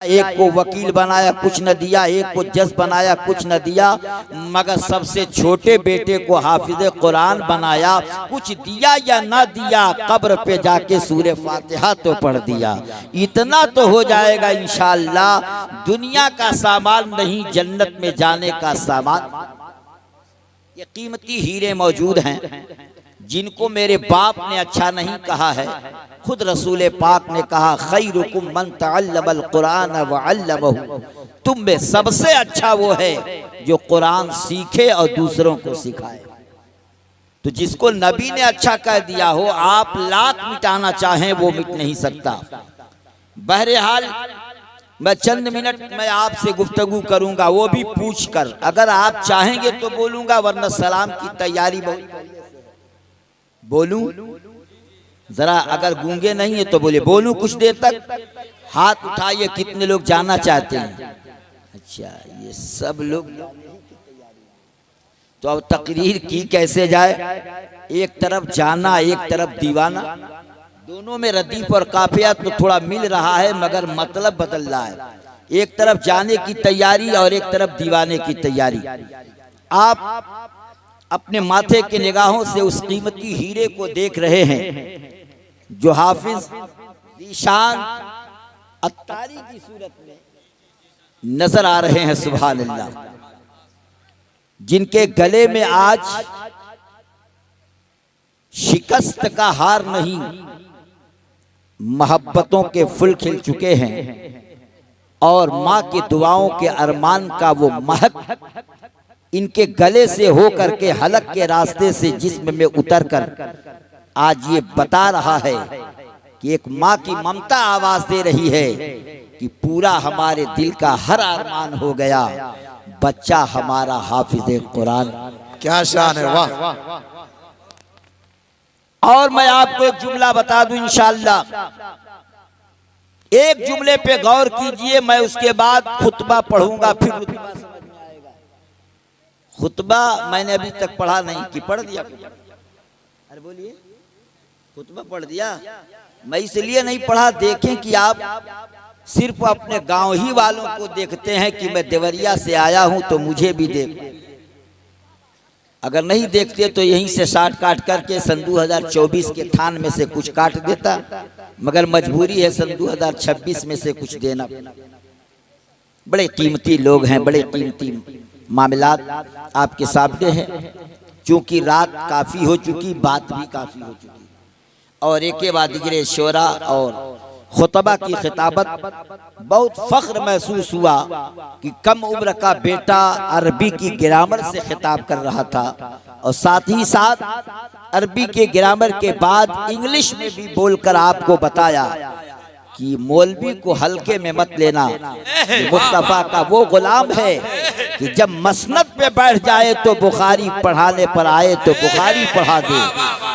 एक को वकील बनाया कुछ न दिया, एक को जज बनाया कुछ न दिया, मगर सबसे छोटे बेटे को हाफिज कुरान बनाया। कुछ दिया या ना दिया, कब्र पे जाके सूरे फातिहा तो पढ़ दिया। इतना तो हो जाएगा इंशाअल्लाह। दुनिया का सामान नहीं, जन्नत में जाने का सामान। ये कीमती हीरे मौजूद हैं जिनको मेरे बाप ने अच्छा नहीं कहा है, खुद रसूल पाक ने कहा खैरुकुम मन तअल्लमल कुरान व अल्लमहु। तुम में सबसे अच्छा वो है जो कुरान सीखे और दूसरों को सिखाए। तो जिसको नबी ने अच्छा कह दिया हो, आप लाख मिटाना चाहें वो मिट नहीं सकता। बहरहाल मैं चंद मिनट में आपसे गुफ्तगू करूंगा, वो भी पूछ कर। अगर आप चाहेंगे तो बोलूंगा, वरना सलाम की तैयारी बोलूं जरा। अगर गूंगे नहीं है तो बोले बोलूं कुछ देर तक। हाथ उठाइए, कितने लोग जाना चाहते हैं? अच्छा, ये सब लोग। तो अब तकरीर की कैसे जाए? एक तरफ जाना, एक तरफ दीवाना, दोनों में रदीफ और काफिया तो थोड़ा मिल रहा है, मगर मतलब बदल रहा है। एक तरफ जाने की तैयारी और एक तरफ दीवाने की तैयारी। आप अपने माथे के निगाहों से उस कीमती हीरे को देख रहे हैं जो हाफिज ज़ीशान अत्तारी की सूरत में नजर आ रहे हैं। सुभान अल्लाह। जिनके गले में आज शिकस्त का हार नहीं, मोहब्बतों के फूल खिल चुके हैं और माँ की दुआओं के अरमान का वो महक इनके गले से होकर के हलक के रास्ते से जिस्म में उतर कर आज ये बता रहा है कि एक माँ की ममता आवाज दे रही है कि पूरा हमारे दिल का हर अरमान हो गया, बच्चा हमारा हाफिज कुरान। क्या शान है, वाह। और मैं आपको एक जुमला बता दूं इंशाअल्लाह। एक जुमले पे गौर कीजिए, मैं उसके बाद खुतबा पढ़ूंगा, फिर खुतबा समझ में आएगा। खुतबा मैंने अभी तक पढ़ा नहीं कि पढ़ दिया? अरे बोलिए, खुतबा पढ़ दिया? मैं इसलिए नहीं पढ़ा, देखें कि आप सिर्फ अपने गांव ही वालों को देखते हैं कि मैं देवरिया से आया हूं तो मुझे भी देख। अगर नहीं देखते तो यहीं से साठ काट करके सन 2024 के थान में से कुछ काट देता, मगर मजबूरी है सन 2026 में से कुछ देना। बड़े कीमती लोग हैं, बड़े कीमती मामलात आपके सामने हैं। चूंकि रात काफी हो चुकी, बात भी काफी हो चुकी, और एक के बाद दिगरे शोरा और खुतबा की खिताबत बहुत फख्र महसूस हुआ कि कम उम्र का बेटा अरबी की ग्रामर से खिताब कर रहा था, और साथ ही साथ अरबी के ग्रामर के बाद इंग्लिश में भी बोलकर आपको बताया कि मौलवी को हल्के में मत लेना। मुस्तफा का वो गुलाम है कि जब मसनद पे बैठ जाए तो बुखारी पढ़ाने पर आए तो बुखारी पढ़ा दे,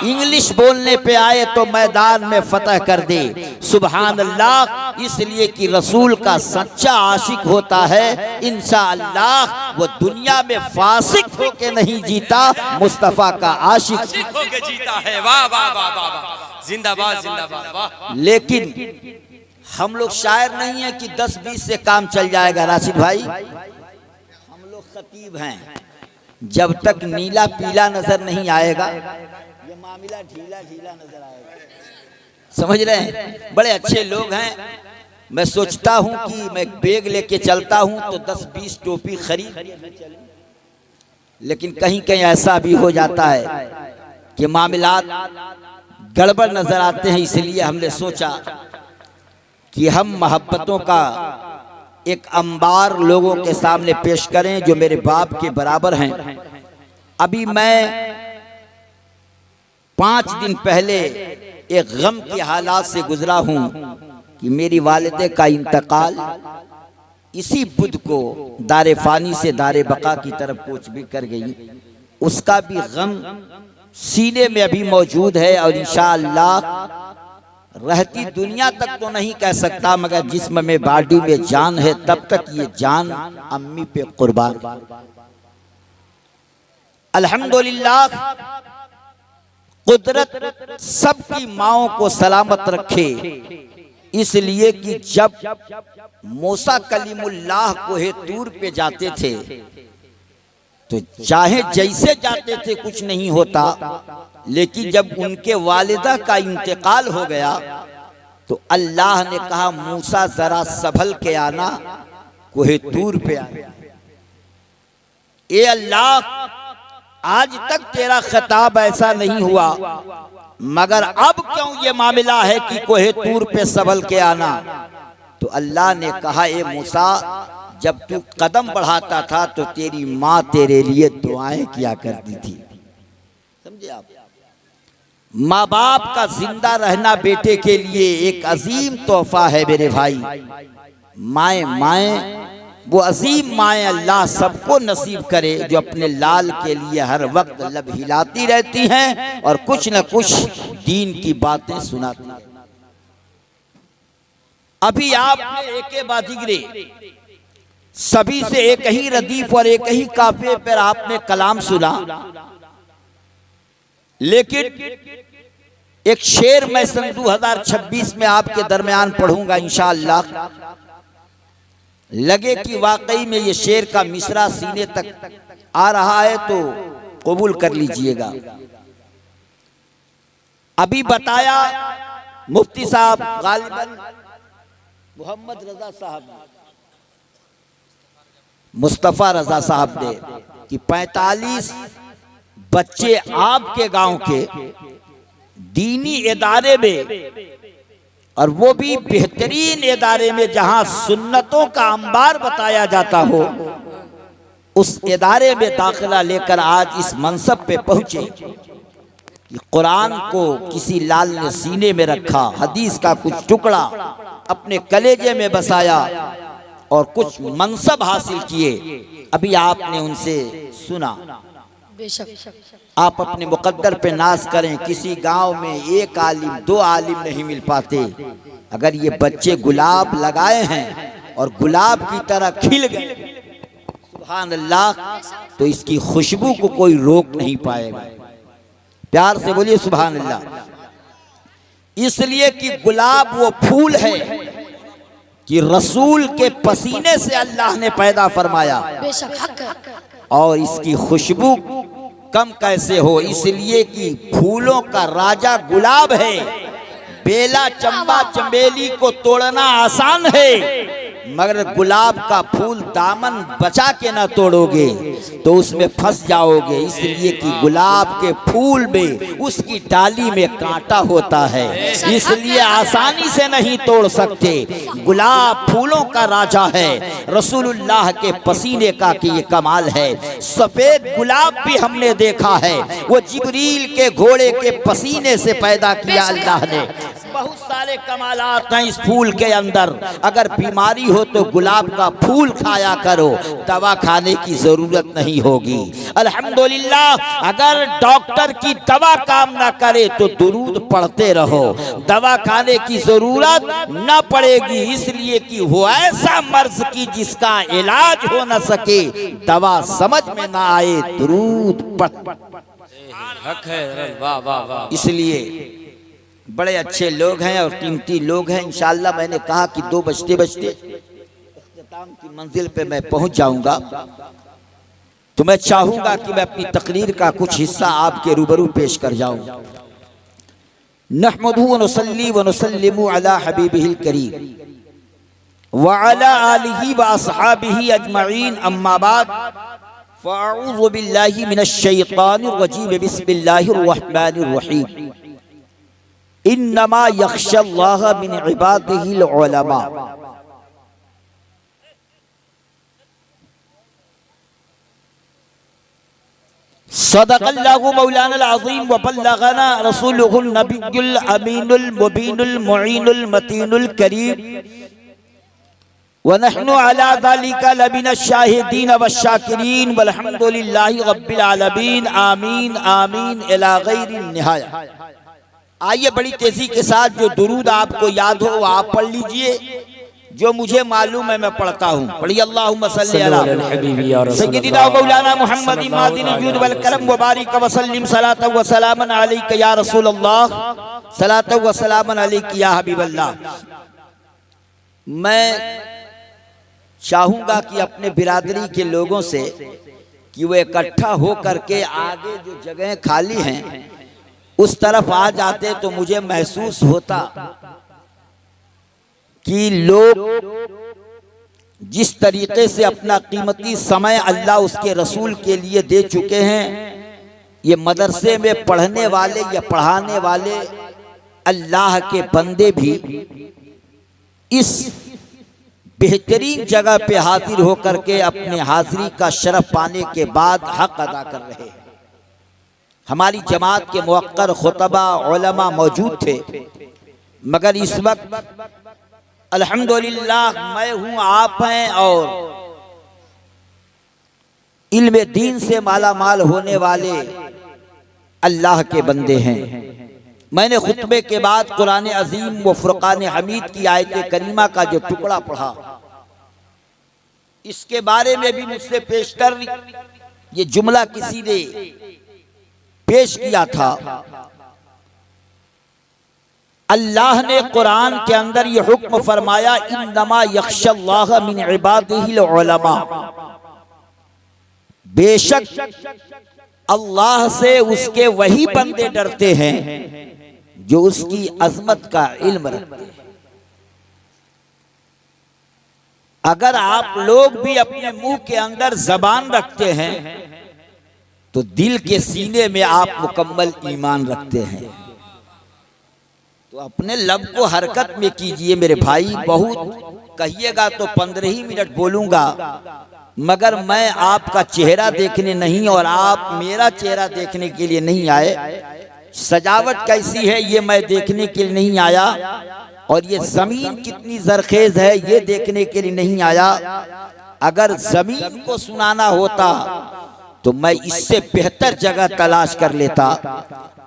इंग्लिश बोलने पे आए तो मैदान में फतह कर दे। सुभान अल्लाह। इसलिए कि रसूल का सच्चा आशिक होता है, इंशाअल्लाह वो दुनिया में फासिक होके नहीं जीता, मुस्तफा का आशिक होके जीता है। वाह वाह वाह वाह, जिंदाबाद जिंदाबाद। लेकिन हम लोग शायर नहीं है कि 10-20 से काम चल जाएगा। राशिद भाई, हम लोग खतीब हैं, जब तक नीला पीला नजर नहीं आएगा ये मामला ढीला ढीला नजर आएगा। समझ रहे हैं? बड़े अच्छे लोग हैं। मैं सोचता हूं कि मैं बैग लेके चलता हूं तो 10-20 टोपी खरीद, लेकिन कहीं कहीं ऐसा भी हो जाता है कि मामलात गड़बड़ नजर आते हैं। इसलिए हमने सोचा कि हम मोहब्बतों का एक अंबार लोगों के सामने पेश करें जो मेरे बाप के बराबर हैं। अभी मैं 5 दिन पहले एक गम के हालात से गुजरा हूं कि मेरी वालिदे का इंतकाल इसी बुध को दारे फानी से दारे बका की तरफ कोच भी कर गई। उसका भी गम सीने में अभी मौजूद है, और इंशाअल्लाह रहती दुनिया तक तो नहीं कह सकता, मगर जिस्म में बॉडी में जान है तब तक ये जान अम्मी पे कुर्बान। अल्हम्दुलिल्लाह, कुदरत सबकी माओं को सलामत रखे, इसलिए कि जब मूसा कलीमुल्लाह कोहे तूर पे जाते थे तो चाहे जैसे जाते थे कुछ नहीं होता, लेकिन जब उनके वालिदा का इंतकाल हो गया तो अल्लाह ने कहा मूसा जरा संभल के आना, कोहे तूर पे आना। ए अल्लाह, आज तक तेरा खिताब ऐसा नहीं हुआ, मगर अब क्यों ये मामला है कि कोहे तूर पे संभल के आना? तो अल्लाह ने कहा ए मूसा, जब तू कदम बढ़ाता था तो तेरी माँ तेरे लिए दुआएं किया करती थी। समझे आप? माँ बाप का जिंदा रहना बेटे के लिए एक अजीम तोहफा है मेरे भाई। माएँ वो अजीम माएँ अल्लाह सबको नसीब करे जो अपने लाल के लिए हर वक्त लब हिलाती रहती हैं और कुछ न कुछ दीन की बातें सुनाती हैं। अभी आपने एके बाजिगरे सभी से एक ही रदीफ और एक ही काफिले पर आपने कलाम सुना, लेकिन एक शेर मैं सन 2026 में आपके दरमियान पढ़ूंगा इंशाअल्लाह। लगे कि वाकई में ये शेर का मिसरा सीने तक आ रहा है तो कबूल कर लीजिएगा। अभी बताया मुफ्ती साहब गालिबन मोहम्मद रजा साहब, मुस्तफा रजा साहब ने कि 45 बच्चे आपके गांव के दीनी इदारे में, और वो भी बेहतरीन इदारे में जहां सुन्नतों का अंबार बताया जाता हो, उस इदारे में दाखिला लेकर आज इस मनसब पे पहुंचे कि कुरान को किसी लाल ने सीने में रखा, हदीस का कुछ टुकड़ा अपने कलेजे में बसाया और कुछ मनसब हासिल किए। अभी आपने उनसे सुना। आप अपने मुकद्दर पे नाज करें, किसी गांव में एक आलिम दो आलिम नहीं मिल पाते। अगर ये बच्चे गुलाब लगाए हैं और गुलाब की तरह खिल गए, सुभान अल्लाह, तो इसकी खुशबू को कोई रोक नहीं पाएगा। प्यार से बोलिए सुभान अल्लाह। इसलिए कि गुलाब वो फूल है कि रसूल के पसीने से अल्लाह ने पैदा फरमाया, और इसकी खुशबू कम कैसे हो, इसलिए कि फूलों का राजा गुलाब है। बेला चंबा चंबेली को तोड़ना आसान है, मगर गुलाब का फूल दामन बचा के ना तोड़ोगे तो उसमें फंस जाओगे। इसलिए कि गुलाब के फूल में उसकी डाली में कांटा होता है, इसलिए आसानी से नहीं तोड़ सकते। गुलाब फूलों का राजा है, रसूलुल्लाह के पसीने का कि ये कमाल है। सफेद गुलाब भी हमने देखा है, वो जिब्रील के घोड़े के पसीने से पैदा किया अल्लाह ने। बहुत सारे कमालात हैं इस फूल के अंदर। अगर बीमारी हो तो गुलाब का फूल खाया करो, दवा खाने की जरूरत नहीं होगी। अल्हम्दुलिल्लाह, अगर डॉक्टर की दवा काम ना करे तो दुरूद पढ़ते रहो, दवा खाने की जरूरत न पड़ेगी। इसलिए कि वो ऐसा मर्ज की जिसका इलाज हो न सके, दवा समझ में ना आए, दुरूद पढ़। इसलिए बड़े अच्छे लोग हैं और कीमती लोग हैं। इंशाअल्लाह मैंने कहा कि 2 बजते बजते इख्तिताम की मंजिल पे मैं पहुंच जाऊंगा, तो मैं चाहूंगा कि मैं अपनी तकरीर का कुछ हिस्सा आपके रूबरू पेश कर जाऊं। नहमदुहु व नुसल्ली व नुसल्लिमु अला हबीबिहिल करीम व अला आलिहि व अस्हाबिहि अजमईन, अम्मा बाद, फ़अऊज़ु बिल्लाहि मिनश शैतानिर रजीम, बिस्मिल्लाहिर रहमानिर रहीम। इन्नमा यख्शल्लाह मिन इबादिहिल उलमा। सदक़ल्लाहु मौलाना अज़ीम व बल्लगना रसूलुहुल नबियुल अमीनुल मुबीनुल मुईनुल मतीनुल करीम व नहनु अला ज़ालिका लमिनश शाहिदीन व शाकिरीन वल्हम्दुलिल्लाहि रब्बिल आलमीन। आमीन आमीन इला गैरिन निहाया। आइए बड़ी तेजी के साथ जो दुरूद आपको याद हो वो आप पढ़ लीजिए, जो मुझे मालूम है मैं पढ़ता हूँ। पढ़िए अल्लाहुम्मा सल्ली अला सय्यिदिना मौलाना मुहम्मद मादिन जुद वल करम व बारिक व सल्लिम सलातन व सलामन अलैका या रसूल अल्लाह, सलातन व सलामन अलैका या हबीब अल्लाह। मैं चाहूंगा कि अपने बिरादरी के लोगों से कि वो इकट्ठा हो करके आगे जो जगह खाली हैं उस तरफ आ जाते तो मुझे महसूस होता कि लोग जिस तरीके से अपना कीमती समय अल्लाह उसके रसूल के लिए दे चुके हैं, ये मदरसे में पढ़ने वाले या पढ़ाने वाले अल्लाह के बंदे भी इस बेहतरीन जगह पे हाजिर होकर के अपने हाजिरी का शरफ पाने के बाद हक अदा कर रहे हैं। हमारी जमात के मुअक्कर खुतबा उलमा मौजूद थे, मगर इस वक्त अल्हम्दुलिल्लाह मैं हूं, आप हैं और इल्म दीन से माला माल होने वाले अल्लाह के बंदे हैं। मैंने खुतबे के बाद कुरान अजीम व फुरकान हमीद की आयत करीमा का जो टुकड़ा पढ़ा, इसके बारे में भी मुझसे पेशतर ये जुमला किसी ने पेश किया था। अल्लाह ने कुरान के अंदर ये हुक्म फरमाया, इन्नमा यख्शल्लाह मिन इबादिहिल उलमा, बेशक अल्लाह से उसके वही बंदे डरते हैं जो उसकी अजमत का इल्म रखते हैं। अगर आप लोग भी अपने मुंह के अंदर जबान रखते हैं तो दिल के सीने में आप मुकम्मल ईमान रखते हैं। तो अपने लब को हरकत में कीजिए मेरे भाई। बहुत कहिएगा तो 15 ही मिनट बोलूंगा, मगर मैं आपका चेहरा देखने नहीं और आप मेरा चेहरा देखने के लिए नहीं आए। सजावट कैसी है ये मैं देखने के लिए नहीं आया, और ये जमीन कितनी जरखेज है ये देखने के लिए नहीं आया। अगर जमीन को सुनाना होता तो मैं इससे बेहतर जगह तलाश कर लेता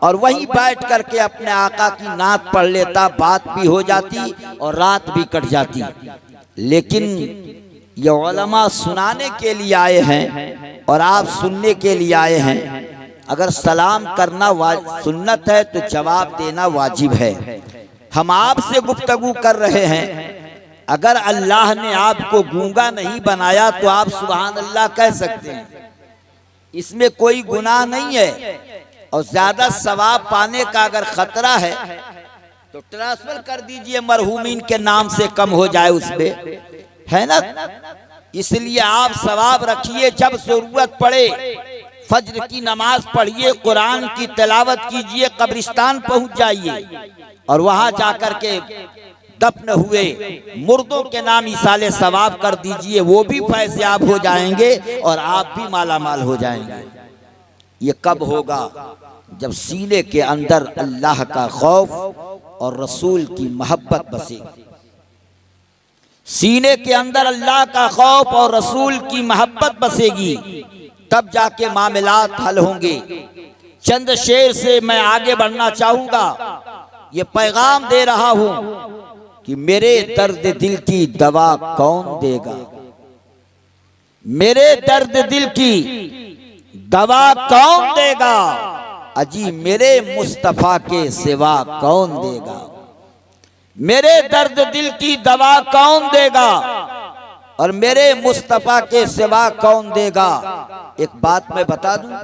और वहीं बैठ करके अपने आका की नात पढ़ लेता, बात भी हो जाती और रात भी कट जाती। लेकिन ये उलमा सुनाने के लिए आए हैं और आप सुनने के लिए आए हैं। अगर सलाम करना सुन्नत है तो जवाब देना वाजिब है। हम आपसे गुफ्तगू कर रहे हैं, अगर अल्लाह ने आपको गूंगा नहीं बनाया तो आप सुभान अल्लाह कह सकते हैं, इसमें कोई गुनाह नहीं है। और ज्यादा सवाब पाने का अगर खतरा है तो ट्रांसफर कर दीजिए, मरहूमीन के नाम से कम हो जाए उसमें, है ना। इसलिए आप सवाब रखिए, जब जरूरत पड़े फज्र की नमाज पढ़िए, कुरान की तिलावत कीजिए, कब्रिस्तान पहुंच जाइए और वहां जाकर के दफन हुए मुर्दों के नाम इसाले सवाब कर दीजिए। वो भी फैज़याब हो जाएंगे और आप भी माला माल हो जाएंगे। ये कब होगा? जब सीने के अंदर अल्लाह का खौफ और रसूल की मोहब्बत बसेगी। सीने के अंदर अल्लाह का खौफ और रसूल की मोहब्बत बसेगी, तब जाके मामलात हल होंगे। चंद शेर से मैं आगे बढ़ना चाहूंगा। ये पैगाम दे रहा हूं कि मेरे दर्द दिल की दवा कौन देगा, मेरे दर्द दिल की दवा कौन देगा, अजी मेरे मुस्तफा के सिवा कौन देगा। मेरे दर्द दिल की दवा कौन देगा और मेरे मुस्तफा के सिवा कौन देगा। एक बात मैं बता दूं,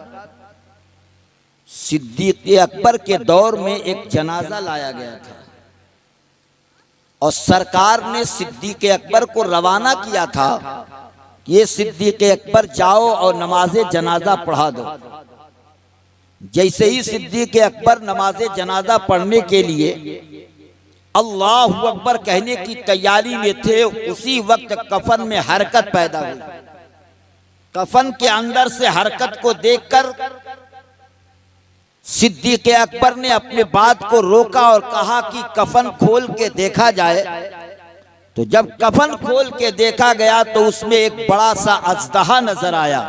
सिद्दीक अकबर के दौर में एक जनाजा लाया गया था और सरकार ने सिद्दीक अकबर को रवाना किया था, ये सिद्दीक अकबर जाओ और नमाज़े जनाजा पढ़ा दो। जैसे ही सिद्दीक अकबर नमाज़े जनाजा पढ़ने के लिए अल्लाहु अकबर कहने की तैयारी में थे, उसी वक्त कफन में हरकत पैदा हुई। कफन के अंदर से हरकत को देखकर सिद्दीक अकबर ने अपने बात को रोका और कहा कि कफन खोल के देखा जाए। तो जब कफन खोल के देखा गया तो उसमें एक बड़ा सा अजदहा नजर आया।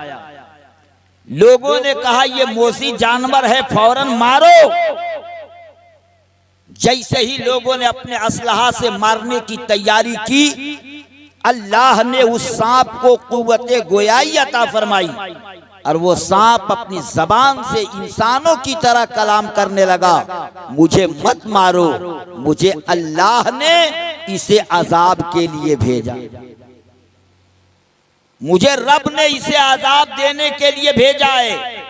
लोगों ने कहा ये मोसी जानवर है, फौरन मारो। जैसे ही लोगों ने अपने असलहा से मारने की तैयारी की, अल्लाह ने उस सांप को कुव्वते गोयाई अता फरमाई और वो सांप अपनी जबान से इंसानों की तरह कलाम करने लगा, मुझे मत मारो, मुझे अल्लाह ने इसे अजाब के लिए भेजा, मुझे रब ने इसे अजाब देने के लिए भेजा है।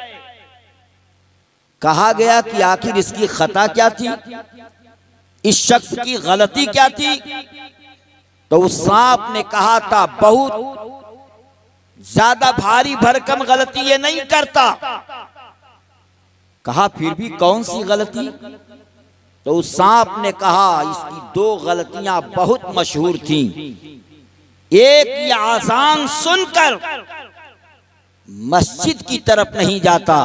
कहा गया कि आखिर इसकी खता क्या थी, इस शख्स की गलती क्या थी? तो उस सांप ने कहा था बहुत ज्यादा भारी भरकम गलती ये नहीं करता। कहा फिर भी कौन सी गलती? तो उस सांप ने कहा इसकी दो गलतियां बहुत मशहूर थीं। एक, ये आजान सुनकर मस्जिद की तरफ नहीं जाता,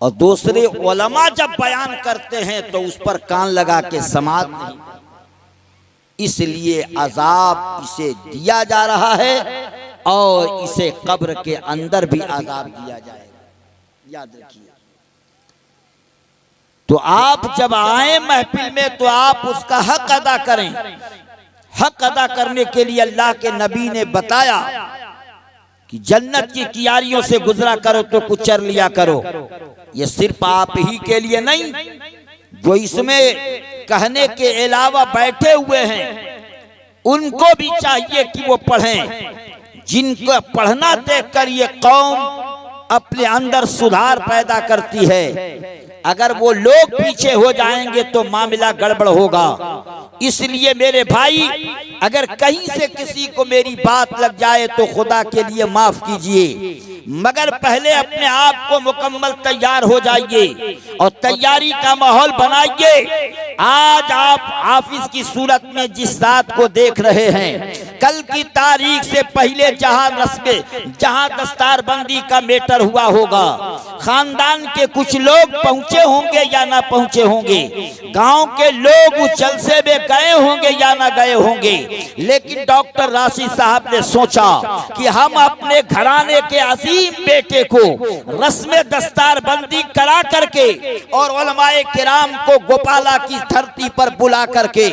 और दूसरे, उलमा जब बयान करते हैं तो उस पर कान लगा के समात नहीं। इसलिए अजाब इसे दिया जा रहा है और इसे कब्र के अंदर भी अजाब दिया जाएगा, याद रखिए। तो आप जब आए महफिल में तो आप उसका हक अदा करें। हक अदा करने के लिए अल्लाह के नबी ने बताया कि जन्नत की कियारियों से गुजरा करो तो कुचर लिया करो। ये सिर्फ आप ही के लिए नहीं, जो इसमें कहने के अलावा बैठे हुए हैं उनको भी चाहिए कि वो पढ़ें। जिनको पढ़ना देखकर ये कौम अपने अंदर सुधार पैदा करती है। अगर वो लोग पीछे हो जाएंगे तो मामला गड़बड़ होगा। इसलिए मेरे भाई, अगर कहीं से किसी को मेरी बात लग जाए तो खुदा के लिए माफ कीजिए, मगर पहले अपने आप को मुकम्मल तैयार हो जाइए और तैयारी का माहौल बनाइए। आज आप ऑफिस की सूरत में जिस रात को देख रहे हैं, कल की तारीख से पहले जहां दस्तारबंदी का मैटर हुआ होगा, खानदान के कुछ लोग पहुंचे होंगे या ना पहुंचे होंगे, गांव के लोग उस जलसे में गए होंगे या ना गए होंगे, लेकिन डॉक्टर राशिद साहब ने सोचा कि हम अपने घराने के अजीम बेटे को रस्म दस्तारबंदी करा करके और उलमाए किराम को गोपाला की धरती पर बुला करके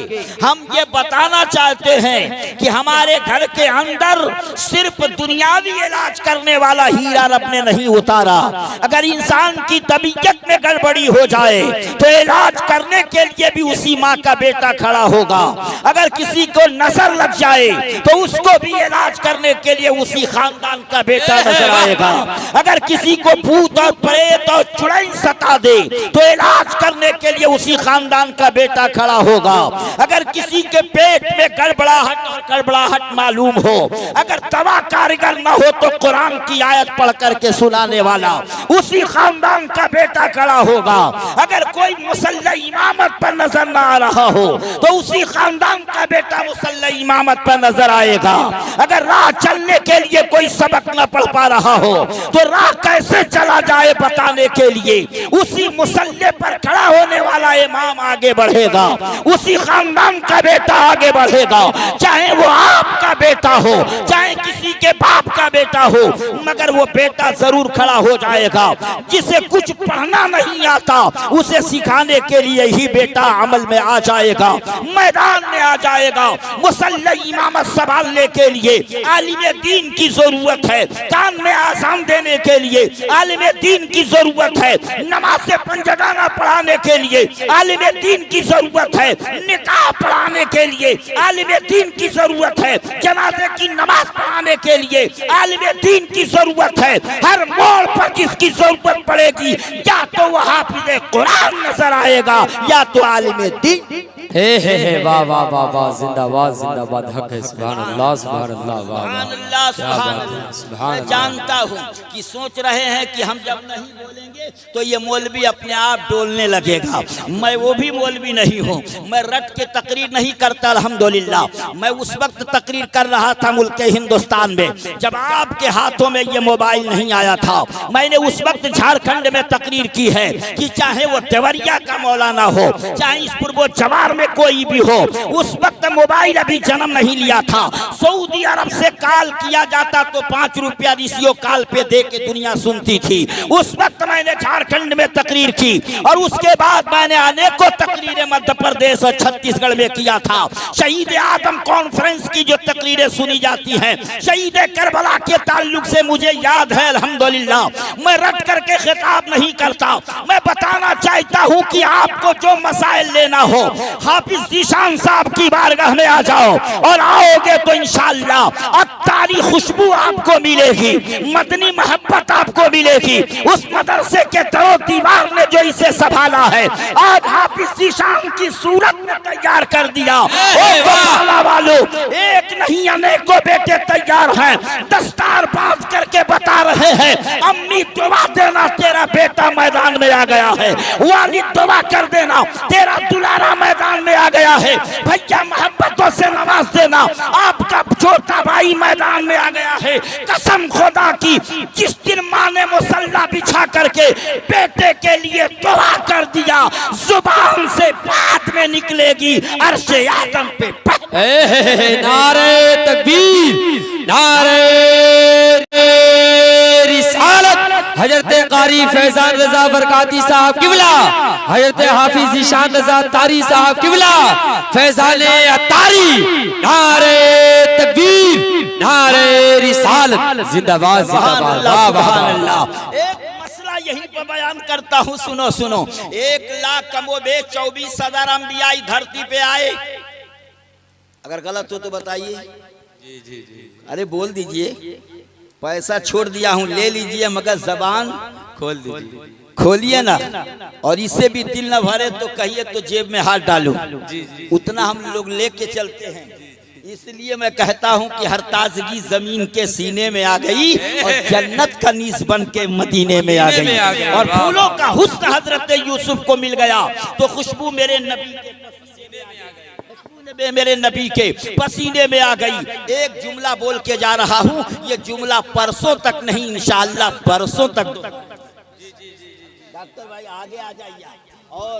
हम ये बताना चाहते हैं कि हमारे घर के अंदर सिर्फ दुनियावी इलाज करने वाला हीरा रब ने नहीं उतारा। अगर इंसान की तबीयत में गड़बड़ी हो जाए तो इलाज करने के लिए भी उसी माँ का बेटा खड़ा होगा। अगर किसी को नजर लग जाए तो उसको भी इलाज करने के लिए उसी खानदान का बेटा नजर आएगा। अगर किसी को भूत और प्रेत और चुड़ैल सता दे तो इलाज करने के लिए उसी खानदान का बेटा खड़ा होगा। अगर किसी के पेट में गड़बड़ाहट मालूम हो, अगर दवा कारीगर न हो तो कुरान की आयत पढ़ करके सुनाने वाला उसी खानदान का बेटा खड़ा होगा। अगर कोई मुसल्ला इमामत पर नजर न आ रहा हो तो उसी खानदान का बेटा मुसल्ला इमामत पर नजर आएगा। अगर राह चलने के लिए कोई सबक न पढ़ पा रहा हो तो राह कैसे चला जाए बताने के लिए उसी मुसल्ले पर खड़ा होने वाला इमाम आगे बढ़ेगा, उसी खानदान का बेटा आगे बढ़ेगा। चाहे वो आपका बेटा हो, चाहे किसी के बाप का बेटा हो, मगर वो बेटा जरूर खड़ा हो जाएगा। जिसे कुछ पढ़ना नहीं आता उसे सिखाने के लिए ही बेटा अमल में आ जाएगा, मैदान में आ जाएगा। मुसल्ला इमामत संभालने के लिए आलिम दीन की जरूरत है, कान में आज़ान देने के लिए आलिम दीन की जरूरत है, नमाज पंजगाना पढ़ाने के लिए आलिम दीन की जरूरत है, निकाह पढ़ाने के लिए आलिम दीन की जरूरत है, जनाजे की नमाज पढ़ाने के लिए आलिम दीन की जरूरत है। हर मोड़ पर जिसकी जरूरत पड़ेगी या तो वो हाफिज़ कुरान नजर आएगा या तो आलिम दीन। हे वाह वाह वाह वाह, जिंदाबाद जिंदाबाद, हक है, सुभान अल्लाह सुभान अल्लाह, वाह अल्लाह सुभान अल्लाह। मैं जानता हूँ कि सोच रहे हैं कि हम जब नहीं बोलेंगे तो ये मौलवी अपने आप डोलने लगेगा। मैं वो भी मौलवी नहीं हूँ, मैं रट के तकरीर नहीं करता। अल्हम्दुलिल्लाह मैं उस वक्त तकरीर कर रहा था मुल्क हिंदुस्तान में जब आपके हाथों में ये मोबाइल नहीं आया था। मैंने उस वक्त झारखंड में तकरीर की है कि चाहे वो देवरिया का मौलाना हो, चाहे इस पूर्व जवार में कोई भी हो, उस वक्त मोबाइल अभी जन्म नहीं लिया था। सऊदी अरब से कॉल किया जाता तो 5 रुपया रिसीव कॉल पे दे के दुनिया सुनती थी। उस वक्त मैंने झारखंड में तकरीर की और उसके बाद मैंने अनेकों तकरीरें मध्य प्रदेश और छत्तीसगढ़ में किया था। शहीद आदम कॉन्फ्रेंस की जो तकरीरें सुनी जाती हैं, शहीद करबला के ताल्लुक से मुझे याद है। अल्हम्दुलिल्लाह मैं रट करके खिताब नहीं करता, मैं बताना चाहता हूँ कि आपको जो मसाइल लेना हो हाफिज जीशान साहब की बारगाह में आ जाओ और आओगे तो इंशाअल्लाह अत्तारी खुशबू आपको मिलेगी, मदनी मोहब्बत आपको मिलेगी। उस मदरसे के तरो दीवार ने जो इसे संभाला है आज हाफिज जीशान की सूरत में तैयार कर दिया। वालों एक नहीं अनेकों बेटे तैयार हैं, दस्तार बांध करके बता रहे हैं अम्मी दुआ देना तेरा बेटा मैदान में आ गया है, वालिद दुआ कर देना तेरा दुलारा मैदान में आ गया है, भैया मोहब्बतों से नवाज देना आपका छोटा भाई मैदान में आ गया है। कसम खुदा की जिस दिन माँ ने मुसल्ला बिछा करके बेटे के लिए दुआ कर दिया जुबान से बात में निकलेगी अर्शे आदम पे। नारे तकबीर, नारे रिसालत, हजरत कारी फैजान रजा बरकाती साहब किबला, हजरत हाफिज जीशान रजा तारी साहब किबला, फैजान अत्तारी, नारे तकबीर, नारे रिसालत, जिंदाबाद जिंदाबाद। एक मसला यहीं पर बयान करता हूँ, सुनो सुनो। 1 लाख कमोबेश 24,000 अंबिया धरती पे आए, अगर गलत हो तो बताइए। जी जी जी, अरे बोल दीजिए, पैसा छोड़ दिया हूँ ले लीजिए मगर जबान खोल दीजिए, खोलिए ना। और इससे भी दिल न भरे तो कहिए तो जेब में हाथ डालूं, उतना हम लोग लेके चलते हैं। इसलिए मैं कहता हूं कि हर ताजगी जमीन के सीने में आ गई और जन्नत का नीस बन के मदीने में आ गई और फूलों का हुस्न हजरत यूसुफ को मिल गया तो खुशबू मेरे नबी के पसीने में आ गई। एक जुमला बोल के जा रहा हूँ, ये जुमला परसों तक नहीं इंशाअल्लाह परसों तक। डॉक्टर भाई आगे आ जाइए और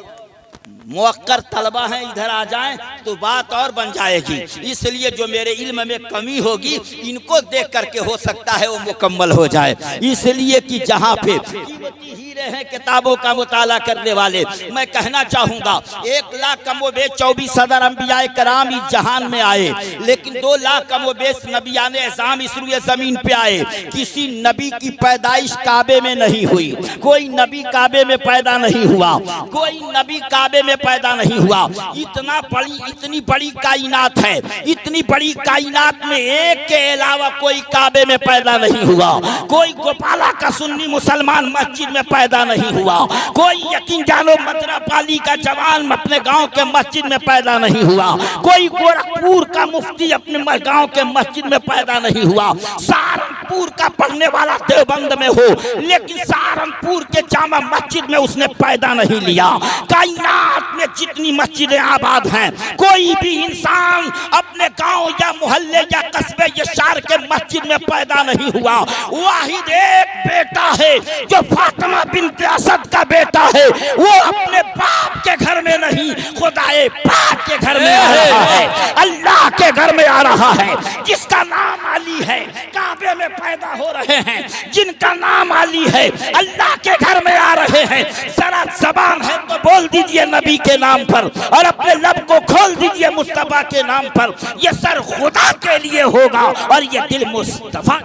मुअक्कर तलबा हैं इधर आ जाएं तो बात और बन जाएगी। इसलिए जो मेरे इल्म में कमी होगी इनको देख करके हो सकता है वो मुकम्मल हो जाए। इसलिए कि जहाँ पे कीमती हीरे हैं किताबों का मुताला करने वाले, मैं कहना चाहूँगा 1 लाख कमोबेश 24,000 अंबिया कराम इस जहान में आए, लेकिन 2 लाख कमोबेश नबियाने एज़ाम इस रुए ज़मीन पे आए। किसी नबी की पैदाइश काबे में नहीं हुई, कोई नबी काबे में पैदा नहीं हुआ, कोई नबी काबे में पैदा नहीं हुआ। इतनी बड़ी कायनात है, इतनी बड़ी कायनात में एक के अलावा कोई काबे में पैदा नहीं हुआ, कोई गोपाला का सुन्नी मुसलमान मस्जिद में पैदा नहीं हुआ, कोई यकीन जानो मदरापाली का जवान अपने गांव के मस्जिद में पैदा नहीं हुआ, कोई गोरखपुर का मुफ्ती अपने गांव के मस्जिद में पैदा नहीं हुआ, सहारनपुर का पढ़ने वाला देवबंद में हो लेकिन सहारनपुर के जामा मस्जिद में उसने पैदा नहीं लिया। कायनात में जितनी मस्जिदें आबाद हैं कोई भी इंसान अपने गांव या मोहल्ले या कस्बे या शहर के मस्जिद में पैदा नहीं हुआ। वाहिद एक बेटा है जो फातिमा बिन्त असद का बेटा है, वो अपने बाप के घर में नहीं खुदाए पाक के घर में आ रहा है, अल्लाह के घर में आ रहा है। जिसका नाम अली है काबे में पैदा हो रहे हैं, जिनका नाम अली है अल्लाह के घर में आ रहे हैं। जरा जबान है तो बोल दीजिए नबी के नाम पर और अपने लब को खोल दीजिए मुस्तफा के नाम पर। ये सर खुदा के लिए होगा और ये दिल मुस्तफा।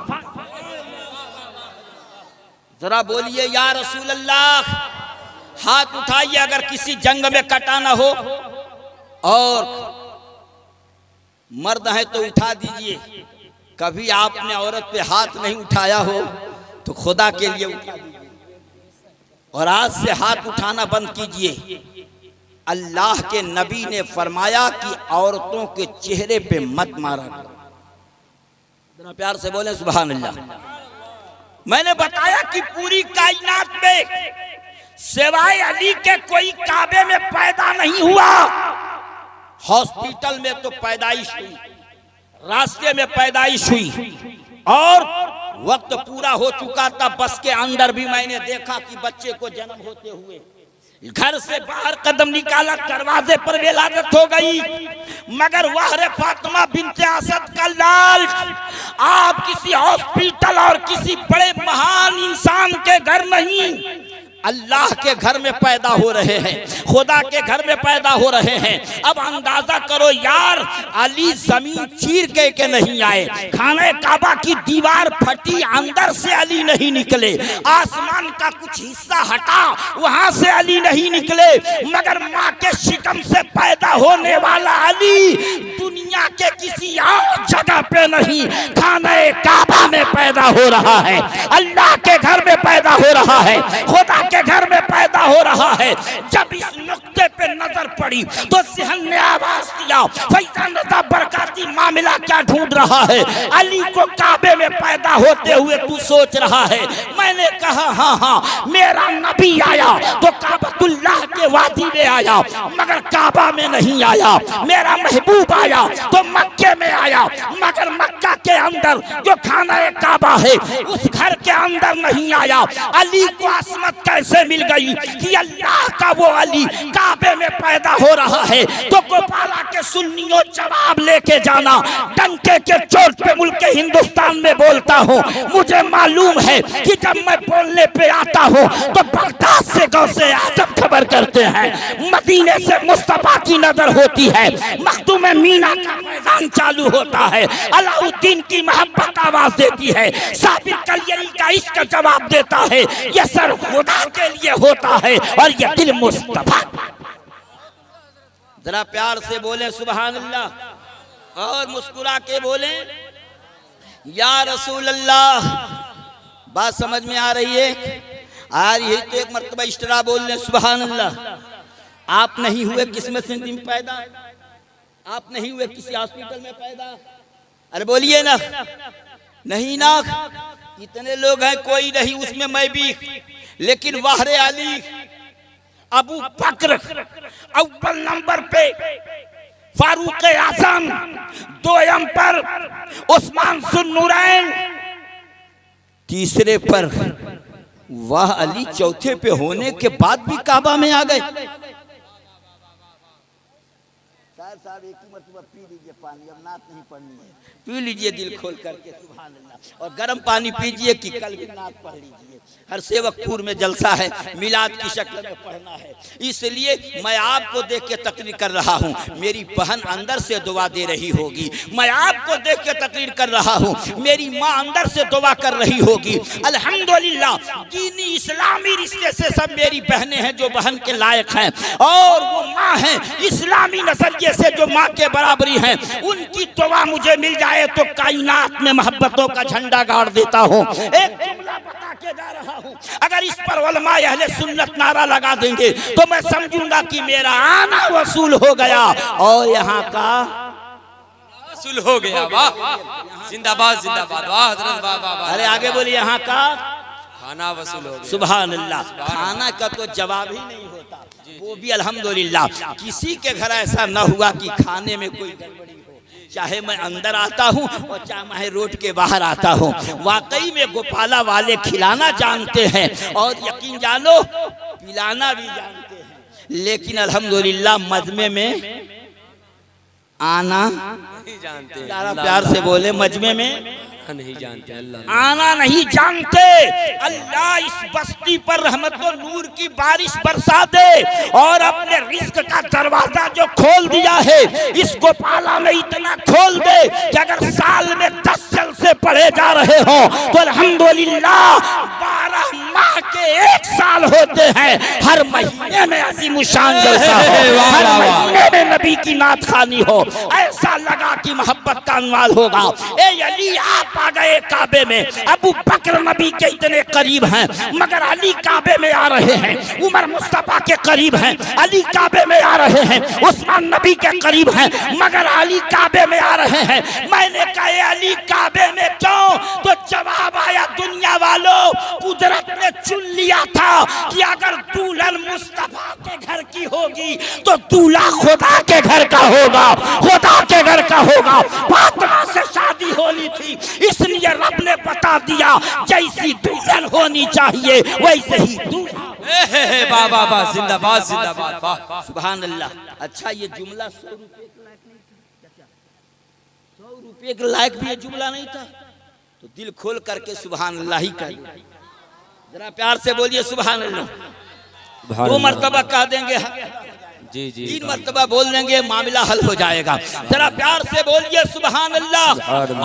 जरा बोलिए या रसूल अल्लाह। हाथ उठाइए अगर किसी जंग में कटाना हो और मर्द है तो उठा दीजिए। कभी आपने औरत पे हाथ नहीं उठाया हो तो खुदा के लिए उठा दीजिए और आज से हाथ उठाना बंद कीजिए। अल्लाह के नबी ने फरमाया कि औरतों के चेहरे पे मत मारा। इतना प्यार से बोले सुभान अल्लाह। मैंने बताया कि पूरी कायनात में सिवाय अली के कोई काबे में पैदा नहीं हुआ। हॉस्पिटल में तो पैदाइश हुई, रास्ते में पैदाइश हुई और वक्त पूरा हो चुका था। बस के अंदर भी मैंने देखा कि बच्चे को जन्म होते हुए घर से बाहर कदम निकाला, दरवाजे पर विलादत हो गई। मगर वह फातिमा बिन्ते असद का लाल आप किसी हॉस्पिटल और किसी बड़े महान इंसान के घर नहीं, अल्लाह के घर में पैदा हो रहे हैं, खुदा के घर में पैदा हो रहे हैं। अब अंदाजा करो यार, अली जमीन चीर के नहीं आए, खाने काबा की दीवार फटी, अंदर से अली नहीं निकले, आसमान का कुछ हिस्सा हटा, वहां से अली नहीं निकले, मगर माँ के शिकम से पैदा होने वाला अली दुनिया के किसी और जगह पे नहीं, खाने काबा में पैदा हो रहा है, अल्लाह के घर में पैदा हो रहा है, खुदा के घर में पैदा हो रहा है। जब इस नुक्ते पे नजर पड़ी तो सिहन ने आवाज दिया, फैजान रज़ा बरकाती मामला क्या ढूंढ रहा है? अली को काबे में पैदा होते हुए तू सोच रहा है? मैंने कहा हाँ हाँ, मेरा नबी आया तो काबतुल्लाह के वादी में आया, मगर काबा में नहीं आया। मेरा महबूब आया तो मक्के में आया, मगर मक्का के अंदर जो खाना काबा है उस घर के अंदर नहीं आया। अली को असमत कैसे मिल गई कि अल्लाह का वो अली काबे में पैदा हो रहा है? तो गोपाला के सुन्नियों जवाब लेके जाना, डंके के चोट पे मुल्क हिंदुस्तान में बोलता हूँ। मुझे मालूम है कि जब मैं बोलने पे आता हूँ तो बगदाद से गौसे आजम खबर करते हैं, मदीने से मुस्तफा की नजर होती है, मखदूम मीना का मैदान चालू होता है, अलाउद्दीन की मोहब्बत आवाज देती है, साबिर कलियरी का इश्क जवाब देता है, ये सर खुदा के लिए होता है और ये दिल मुस्तफा। जरा प्यार से बोले सुभान अल्लाह और मुस्कुरा के बोले या रसूल अल्लाह। बात समझ में आ रही है? आ रही है तो एक मर्तबा इश्तरा बोल ले सुभान अल्लाह। आप नहीं हुए किस्मत से में पैदा, आप नहीं हुए किसी हॉस्पिटल में पैदा, अरे बोलिए ना, नहीं ना, इतने लोग हैं कोई नहीं उसमें मैं भी, लेकिन वाहरे अली अबू बकर अव्वल नंबर पे, फारूक आजम दोयम पर, उस्मान सुन्नुरैन तीसरे पर, वाह अली चौथे पे होने के बाद भी काबा में आ गए। साहब एक ही मरतबा पी लीजिए पानी, अब नात नहीं पढ़नी है, पी लीजिए दिल खोल करके सुभान अल्लाह, और गर्म पानी पीजिए कि कल भी नात पढ़ लीजिए। हर सेवकपुर में जलसा है, मिलाद की शक्ल में पढ़ना है, इसलिए मैं आपको देख के तकरीर कर रहा हूँ। मेरी बहन अंदर से दुआ दे रही होगी, मैं आपको देख के तकरीर कर रहा हूँ, मेरी माँ अंदर से दुआ कर रही होगी। अल्हम्दुलिल्लाह दीनी इस्लामी रिश्ते से सब मेरी बहनें हैं जो बहन के लायक हैं, और वो माँ हैं इस्लामी नजरिए से जो माँ के बराबरी हैं। उनकी दुआ मुझे मिल जाए तो कायनात में मोहब्बतों का झंडा गाड़ देता हूँ। एक जुमला बता के जा रहा हूँ, अगर इस पर उलमा अहले सुन्नत नारा लगा देंगे तो मैं समझूंगा कि मेरा आना वसूल हो गया और यहाँ का वसूल हो गया। वाह, जिंदाबाद जिंदाबाद, वाह हजरत, वाह वाह वाह। अरे आगे बोलिए, यहाँ का खाना वसूल हो गया। सुभान अल्लाह। खाना का तो जवाब ही नहीं होता, वो भी अल्हम्दुलिल्लाह। किसी के घर ऐसा न हुआ कि खाने में कोई गड़बड़ी हो, चाहे मैं अंदर आता हूँ और चाहे मैं रोड के बाहर आता हूँ। वाकई में गोपाला वाले खिलाना जानते हैं और यकीन जानो पिलाना भी जानते हैं, लेकिन अल्हम्दुलिल्लाह मजमे में आना नहीं जानते। प्यार से बोले, मजमे में नहीं जानते, अल्लाह आना नहीं जानते। अल्लाह इस बस्ती पर रहमत और नूर की बारिश बरसा दे और अपने रिस्क का दरवाजा जो खोल दिया है इस गोपाला में इतना खोल दे कि अगर साल में 10 जलसे पढ़े जा रहे हो तो अल्हम्दुलिल्लाह 12 माह के 1 साल होते हैं, हर महीने में अजीम शान जलसा हो, हर महीने में नबी की नात खानी हो, ऐसा लगा कि मोहब्बत का अनवाल होगा। ए अली आप आ गए काबे में, अबू बकर नबी के इतने करीब हैं मगर अली काबे में आ रहे हैं, उमर मुस्तफा के करीब हैं अली काबे में आ रहे हैं, उस्मान नबी के करीब हैं मगर अली काबे में आ रहे हैं। मैंने कहा अली काबे में क्यों? तो जवाब आया, दुनिया वालों कुदरत ने चुन लिया था कि अगर दुल्हन मुस्तफा के घर की होगी तो दूल्हा खुदा के घर का होगा, खुदा के घर का होगा। फातिमा से शादी होनी थी इसलिए रब ने बता दिया जैसी दुल्हन होनी चाहिए वैसे ही दूल्हा। वाह वाह वाह, जिंदाबाद जिंदाबाद, वाह सुभान अल्लाह। अच्छा ये जुमला 100 रुपए के लायक नहीं था, 100 रुपए के लायक भी ये जुमला नहीं था, तो दिल खोल करके सुभान अल्लाह ही कहिए। जरा प्यार से बोलिए सुभान अल्लाह। 2 मरतबा कह देंगे, जी जी, 3 मरतबा बोल देंगे, मामला हल हो जाएगा। जरा प्यार से बोलिए सुभान अल्लाह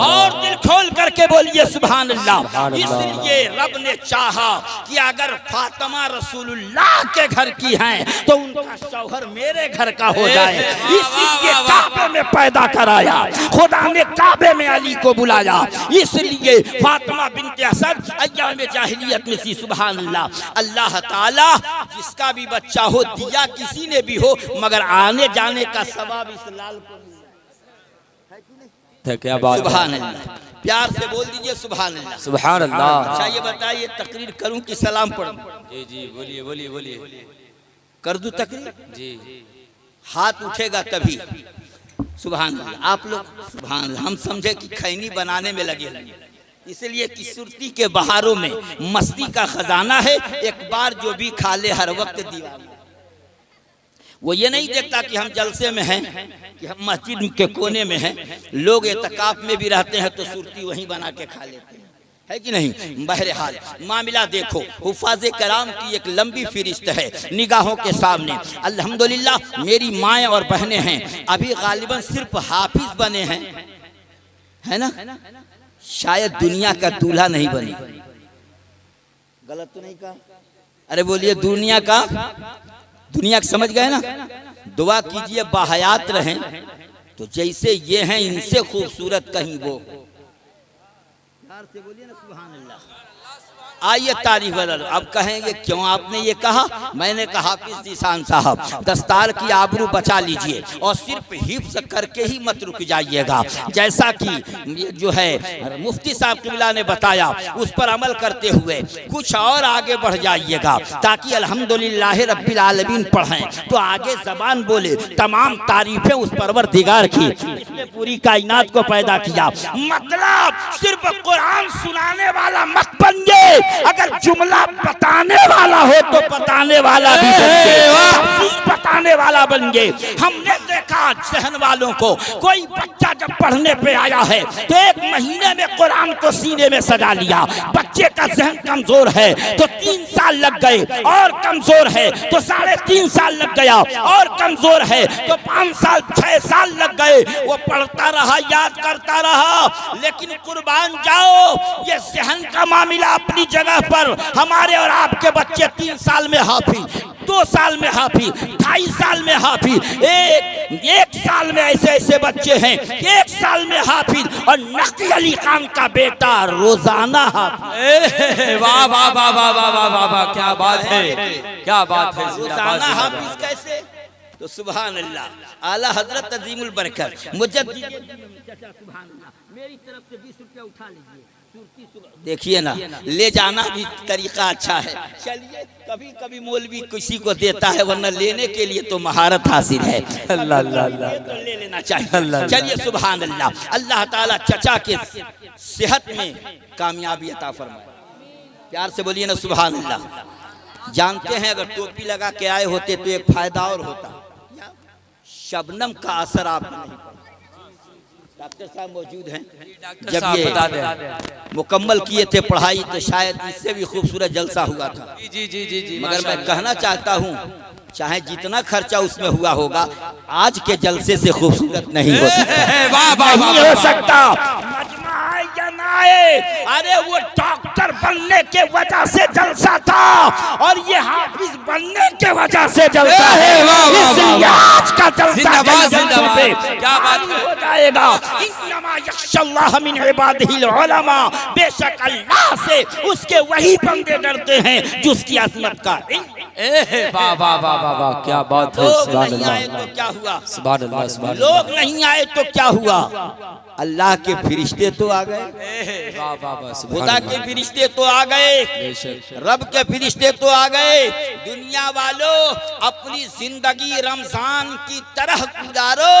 और दिल खोल करके बोलिए सुभान अल्लाह। इसलिए रब ने चाहा कि अगर फातिमा रसूलुल्लाह के घर की हैं तो उनका शौहर मेरे घर का हो जाए। इसलिए काबे में पैदा कराया खुदा ने, काबे में अली को बुलाया। इसलिए फातिमा बिन्ते असद अय्याम जाहिलियत में सी सुभान अल्लाह। अल्लाह ताला जिसका भी बच्चा हो, दिया किसी ने भी हो, मगर आने जाने का सवाब इस लाल को है। क्या बात, सुभान अल्लाह। प्यार से बोल दीजिए सुभान अल्लाह। सुभान अल्लाह। अच्छा ये बताइए, तकरीर करूं कि सलाम पढ़ूं? जी जी, बोलिए बोलिए बोलिए। कर दूं तकरीर? जी, हाथ उठेगा तभी सुभान अल्लाह। आप लोग सुभान अल्लाह, हम समझे कि खैनी बनाने में लगे, इसलिए कि सुरती के बहारों में मस्ती का खजाना है। एक बार जो भी खा ले हर वक्त दीवार। वो ये नहीं देखता कि हम जलसे में हैं, कि हम मस्जिद के कोने में हैं। लोग एतकाफ में भी रहते हैं तो सुरती वहीं बना के खा लेते हैं, है कि नहीं? बहरहाल मामला देखो, हुफ़ाज़े कराम की एक लंबी फिरिस्त है निगाहों के सामने। अल्हम्दुलिल्लाह मेरी माएँ और बहनें हैं, अभी गालिबन सिर्फ हाफिज बने हैं, है ना? शायद दुनिया का दूल्हा नहीं बने। गलत तो नहीं कहा? अरे बोलिए, दुनिया समझ गए ना? दुआ कीजिए बाहयात रहें तो जैसे ये हैं इनसे खूबसूरत कहीं वो। प्यार से बोलिए ना सुभान अल्लाह। आइए तारीफ बदल। अब कहेंगे क्यों आपने ये कहा? मैंने कहा हाफिज ज़ीशान साहब, दस्तार की आबरू बचा लीजिए और सिर्फ हिफ्ज़ करके ही मत रुक जाइएगा। जैसा कि जो है मुफ्ती साहब क़िबला ने बताया, उस पर अमल करते हुए कुछ और आगे बढ़ जाइएगा, ताकि अल्हम्दुलिल्लाह रब्बिल आलमीन पढ़ें तो आगे ज़बान बोले तमाम तारीफ़ें उस परवरदिगार की, जिसने पूरी कायनात को पैदा किया। मतलब सिर्फ कुरान सुनाने वाला मत बनिए, अगर जुमला बताने वाला हो तो बताने वाला भी बताने वाला बन गए। हमने देखा जहन वालों को, कोई बच्चा जब पढ़ने पे आया है तो 1 महीने में कुरान को सीने में सजा लिया। बच्चे का जहन कमजोर है तो 3 साल लग गए, और कमजोर है तो 3.5 साल लग गया, और कमजोर है तो 5 साल 6 साल लग गए। वो पढ़ता रहा, याद करता रहा। लेकिन कुर्बान जाओ, ये जहन का मामला अपनी जगह पर। हमारे और आपके बच्चे 3 साल में हाफिज, 2 साल में हाफिज, 2.5 साल में हाफिज, एक साल में ऐसे बच्चे हैं 1 साल में हाफिज। और नकी अली खान का बेटा रोजाना हाफिज। वाह वाह वाह वाह वाह वाह वाह वाह, क्या बात है, क्या बात है। रोजाना हाफिज कैसे? तो सुभान अल्लाह। आला हजरत अजीमुल बरकत मुजद्दिद मेरी तरफ से 20 रुपया उठा लीजिए। देखिए ना, ले जाना भी तरीका अच्छा है। चलिए, कभी कभी मौलवी किसी को देता है, वरना लेने के लिए तो महारत हासिल है। अल्लाह अल्लाह, तो ले लेना चाहिए। चलिए सुभान अल्लाह। अल्लाह ताला चचा के सेहत में कामयाबी अता फरमाए। प्यार से बोलिए ना सुभान अल्लाह। जानते हैं, अगर टोपी लगा के आए होते तो एक फायदा और होता, शबनम का असर आप नहीं। डॉक्टर साहब मौजूद हैं, जब ये मुकम्मल किए थे पढ़ाई तो शायद इससे भी खूबसूरत जलसा हुआ था। जी जी जी जी, मगर मैं कहना चाहता हूँ, चाहे जितना खर्चा उसमें हुआ होगा, आज के जलसे से खूबसूरत नहीं हो सकता। नहीं हो सकता। या ना आए, अरे वो डॉक्टर बनने के वजह से जलसा था और ये हाफिज बनने के वजह से जलसा है। इसलिए आज का जलसा पे क्या बात हो जाएगा। इन्नमा यख्शल्लाह मिन इबादिहिल उलमा, बेशक अल्लाह से उसके वही बंदे डरते हैं जिसकी अज़मत का वाह वाह वाह वाह वाह, क्या बात है। लोग नहीं आए तो क्या हुआ? सुभान अल्लाह, सुभान अल्लाह। लोग नहीं आए तो क्या हुआ? अल्लाह के फरिश्ते तो आ गए, वाह वाह वाह, खुदा के फरिश्ते तो आ गए, रब के फरिश्ते तो आ गए। दुनिया वालों, अपनी जिंदगी रमजान की तरह गुजारो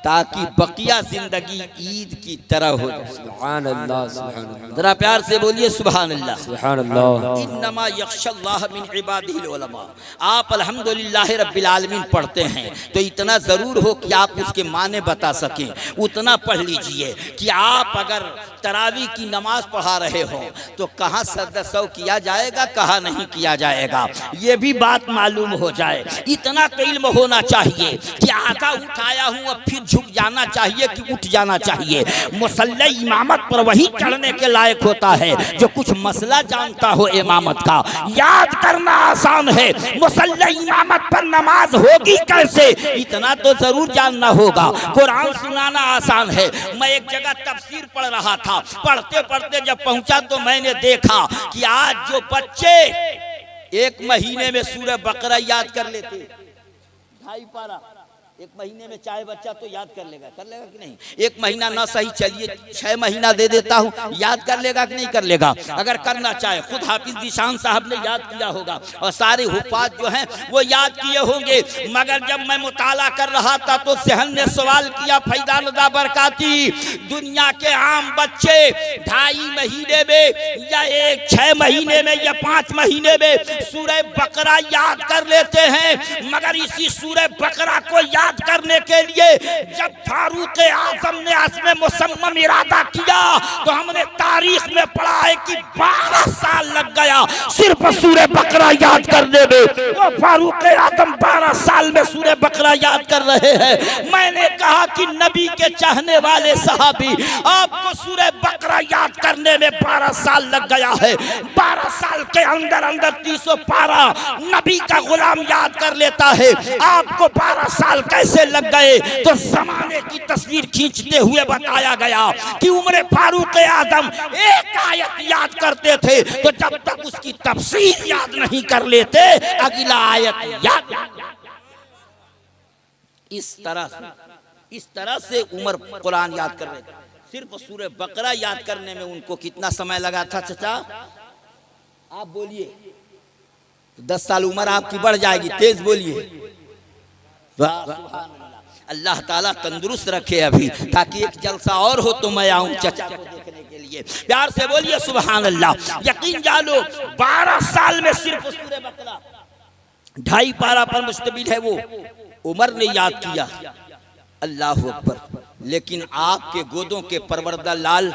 ताकि बकिया जिंदगी ईद की तरह हो जाए। सुभान अल्लाह, सुभान अल्लाह। जरा प्यार से बोलिए सुभान अल्लाह। सुभान अल्लाह। इन्नमा यख्शल्लाह मिन इबादिहिल उलमा। आप अल्हम्दुलिल्लाह रब्बिल आलमीन पढ़ते हैं तो इतना जरूर हो कि आप उसके माने बता सकें, उतना पढ़ लीजिए कि आप अगर तरावी की नमाज पढ़ा रहे हो तो कहाँ सजदा सौ किया जाएगा, कहाँ नहीं किया जाएगा, ये भी बात मालूम हो जाए। इतना तो इल्म होना चाहिए कि आका उठाया हूँ अब फिर झुक जाना चाहिए कि उठ जाना चाहिए। मुसल्ले इमामत पर वही चढ़ने के लायक होता है जो कुछ मसला जानता हो इमामत का। याद करना आसान है, मुसल्ले इमामत पर नमाज होगी कैसे इतना तो जरूर जानना होगा। कुरान सुनाना आसान है। मैं एक जगह तफसीर पढ़ रहा था, पढ़ते पढ़ते जब पहुंचा तो मैंने देखा कि आज जो बच्चे एक महीने में सूरह बकरा याद कर लेते, 2.5 पारा एक महीने में, चाहे बच्चा तो याद कर लेगा कि नहीं? एक महीना ना सही चलिए 6 महीना दे देता हूँ, याद कर लेगा कि नहीं कर लेगा? अगर करना चाहे, खुद हाफिज जीशान साहब ने याद किया होगा और सारे हुफ़ाज़ जो हैं वो याद किए होंगे। मगर जब मैं मुताला कर रहा था तो सहन ने सवाल किया, फैज़ान रज़ा बरकाती, दुनिया के आम बच्चे 2.5 महीने में या 6 महीने में या 5 महीने में सूरह बकरा याद कर लेते हैं, मगर इसी सूरह बकरा को याद करने के लिए जब फारूक आज़म ने असम मुसम्मम इरादा किया तो हमने तारीख में पढ़ा है कि 12 साल लग गया सिर्फ सूरह बकरा याद करने में। वो फारूक आज़म 12 साल में सूरह बकरा याद कर रहे हैं। मैंने कहा कि नबी के चाहने वाले सहाबी, आपको सूरह बकरा याद करने में 12 साल लग गया है। 12 साल के अंदर अंदर 300 पारा नबी का गुलाम याद कर लेता है, आपको 12 साल कैसे लग गए? तो जमाने की तस्वीर खींचते हुए बताया गया कि उमर फारूक आज़म एक आयत याद करते थे तो जब तक उसकी तफसीर याद नहीं कर लेते अगला आयत याद। इस तरह से उमर कुरान याद कर रहे थे। सिर्फ सूरह बकरा याद करने में उनको कितना समय लगा था चाचा? आप बोलिए। 10 साल उम्र आपकी बढ़ जाएगी, तेज बोलिए। अल्लाह ताला तंदुरुस्त रखे अभी, ताकि एक जलसा और हो तो मैं आऊं चाचा को देखने के लिए। प्यार से बोलिए सुभान अल्लाह। यकीन जानो 12 साल में सिर्फ सूरह बकरा 2.5 पारा पर मुश्तमिल है, वो उमर ने याद किया। अल्लाह अकबर। लेकिन आपके गोदों के परवरदा लाल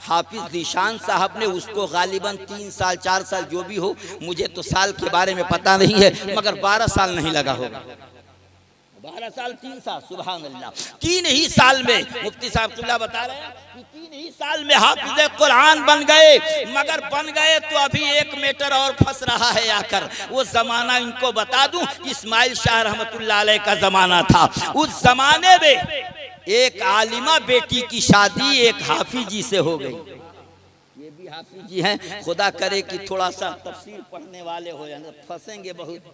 हाफिज जीशान साहब ने उसको गालिबन 3 साल 4 साल जो भी हो, मुझे तो साल के बारे में पता नहीं है, मगर 12 साल नहीं लगा होगा। 12 साल 3 साल, सुभान अल्लाह। 3 ही साल में मुफ्ती साहब तुल्ला बता रहे हैं कि 3 ही साल में हाफिज कुरान बन गए। मगर बन गए तो अभी एक मैटर और फंस रहा है आकर। वो जमाना इनको बता दूं, इस्माइल शाह रहमतुल्लाह अलैह का जमाना था। उस जमाने में एक आलिमा बेटी की शादी एक हाफिजी से हो गई। ये भी हाफिजी हैं, खुदा करे कि थोड़ा सा तफसीर पढ़ने वाले हो जाए, फंसेंगे बहुत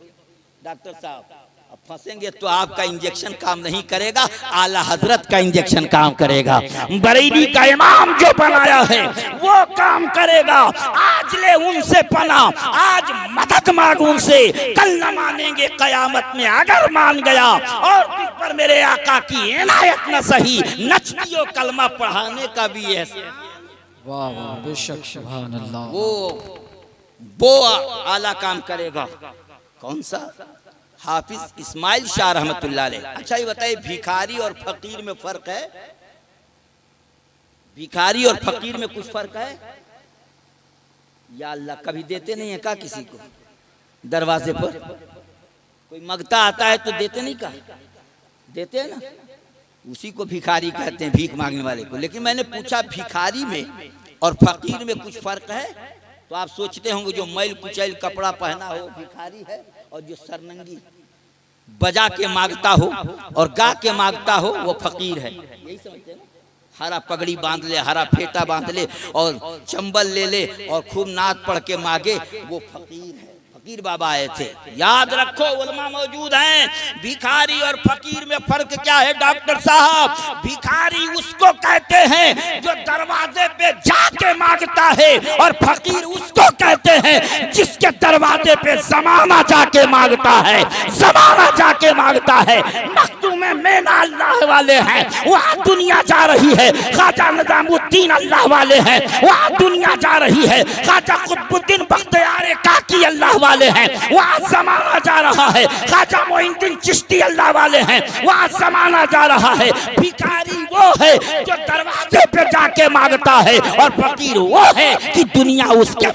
डॉक्टर साहब। अब फंसेंगे तो आपका इंजेक्शन काम नहीं करेगा, आला हजरत का इंजेक्शन काम करेगा। बरेली का इमाम जो बनाया है वो काम करेगा। आज ले उनसे पना, आज मदद मांग उनसे, कल न मानेंगे कयामत में अगर मान गया। और तुझ पर मेरे आका की इनायत न सही, नचतियों कलमा पढ़ाने का भी ऐसे। वाह वाह, बेशक सुभान अल्लाह। वो आला काम करेगा। कौन सा? हाफिज इस्माइल शाह रहमतुल्लाह अलैह। अच्छा ये बताइए, भिखारी और फकीर में फर्क है? भिखारी और फकीर में कुछ फर्क है? या अल्लाह कभी देते नहीं है का किसी को? दरवाजे पर कोई मंगता आता है तो देते नहीं का? देते हैं ना, उसी को भिखारी कहते हैं, भीख मांगने वाले को। लेकिन मैंने पूछा भिखारी में और फकीर में कुछ फर्क है? तो आप सोचते होंगे जो मैल कुचैल कपड़ा पहना हो भिखारी है, और जो सरनंगी बजा के मांगता हो और गा के मांगता हो वो फकीर है। यही समझते हैं ना? हरा पगड़ी बांध ले, हरा फेटा बांध ले और चंबल ले ले और खूब नात पढ़ के मांगे, वो फकीर है। फकीर बाबा आए थे। याद रखो, उलमा मौजूद हैं। भिखारी और फकीर में फर्क क्या है डॉक्टर साहब? भिखारी उसको कहते हैं जो दरवाजे पे जाके मांगता है, और फकीर उसको कहते हैं जिसके दरवाजे पे जमाना जाके मांगता है। जमाना जाके मांगता है। मखदूम मेना अल्लाह वाले हैं, वहाँ दुनिया जा रही है। ख्वाजा निजामुद्दीन अल्लाह वाले हैं, वहाँ दुनिया जा रही है। ख्वाजा कुतुबुद्दीन बख्तियार काकी अल्लाह वाले हैं, वहाँ जमाना जा रहा है। ख्वाजा मोइनुद्दीन चिश्ती अल्लाह वाले हैं, वहाँ जमाना जा रहा है। भिखारी वो वो है जो दरवाजे पे जाके मांगता है, और फकीर वो है कि दुनिया उसके